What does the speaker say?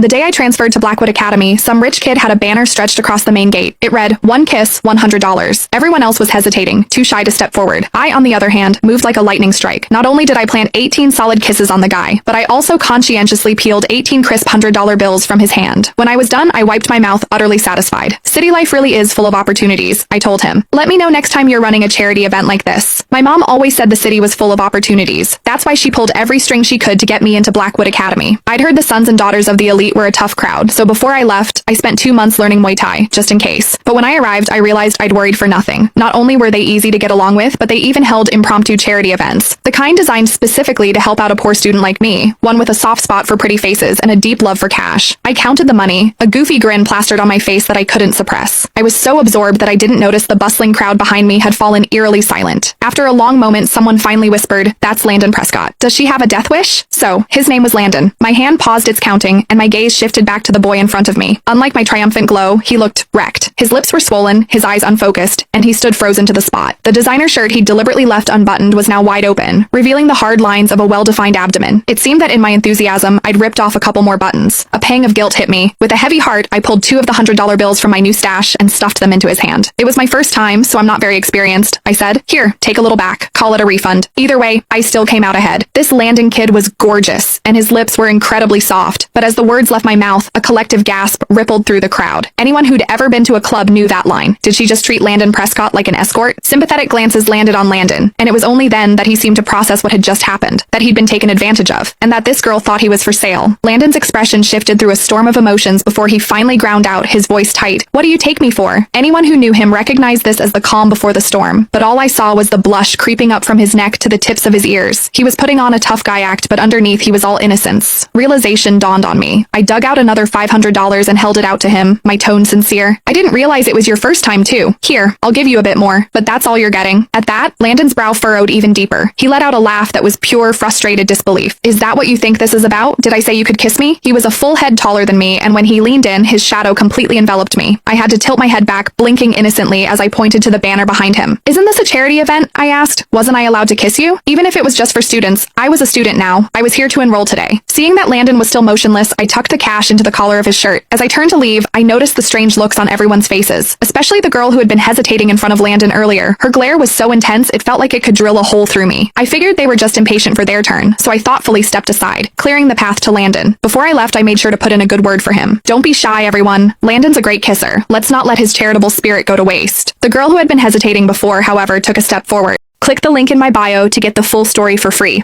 The day I transferred to Blackwood Academy, some rich kid had a banner stretched across the main gate. It read, "One kiss, $100. Everyone else was hesitating, too shy to step forward. I, on the other hand, moved like a lightning strike. Not only did I plant 18 solid kisses on the guy, but I also conscientiously peeled 18 crisp $100 bills from his hand. When I was done, I wiped my mouth, utterly satisfied. City life really is full of opportunities, I told him. Let me know next time you're running a charity event like this. My mom always said the city was full of opportunities. That's why she pulled every string she could to get me into Blackwood Academy. I'd heard the sons and daughters of the elite were a tough crowd, so before I left, I spent 2 months learning Muay Thai, just in case. But when I arrived, I realized I'd worried for nothing. Not only were they easy to get along with, but they even held impromptu charity events. The kind designed specifically to help out a poor student like me, one with a soft spot for pretty faces and a deep love for cash. I counted the money, a goofy grin plastered on my face that I couldn't suppress. I was so absorbed that I didn't notice the bustling crowd behind me had fallen eerily silent. After a long moment, someone finally whispered, "That's Landon Prescott. Does she have a death wish?" So, his name was Landon. My hand paused its counting, and my gaze shifted back to the boy in front of me. Unlike my triumphant glow, he looked wrecked. His lips were swollen, his eyes unfocused, and he stood frozen to the spot. The designer shirt he'd deliberately left unbuttoned was now wide open, revealing the hard lines of a well-defined abdomen. It seemed that in my enthusiasm, I'd ripped off a couple more buttons. A pang of guilt hit me. With a heavy heart, I pulled 2 of the $100 bills from my new stash and stuffed them into his hand. "It was my first time, so I'm not very experienced," I said. "Here, take a little back. Call it a refund." Either way, I still came out ahead. This Landon kid was gorgeous, and his lips were incredibly soft. But as the words left my mouth, a collective gasp rippled through the crowd. Anyone who'd ever been to a club knew that line. Did she just treat Landon Prescott like an escort? Sympathetic glances landed on Landon, and it was only then that he seemed to process what had just happened, that he'd been taken advantage of, and that this girl thought he was for sale. Landon's expression shifted through a storm of emotions before he finally ground out, his voice tight. "What do you take me for?" Anyone who knew him recognized this as the calm before the storm, but all I saw was the blush creeping up from his neck to the tips of his ears. He was putting on a tough guy act, but underneath he was all innocence. Realization dawned on me. I dug out another $500 and held it out to him, my tone sincere. "I didn't realize it was your first time too. Here, I'll give you a bit more, but that's all you're getting." At that, Landon's brow furrowed even deeper. He let out a laugh that was pure, frustrated disbelief. "Is that what you think this is about? Did I say you could kiss me?" He was a full head taller than me, and when he leaned in, his shadow completely enveloped me. I had to tilt my head back, blinking innocently as I pointed to the banner behind him. "Isn't this a charity event?" I asked. "Wasn't I allowed to kiss you?" Even if it was just for students, I was a student now. I was here to enroll today. Seeing that Landon was still motionless, I tucked the cash into the collar of his shirt. As I turned to leave, I noticed the strange looks on everyone's faces, especially the girl who had been hesitating in front of Landon earlier. Her glare was so intense, it felt like it could drill a hole through me. I figured they were just impatient for their turn, so I thoughtfully stepped aside, clearing the path to Landon. Before I left, I made sure to put in a good word for him. "Don't be shy, everyone. Landon's a great kisser. Let's not let his charitable spirit go to waste." The girl who had been hesitating before, however, took a step forward. Click the link in my bio to get the full story for free.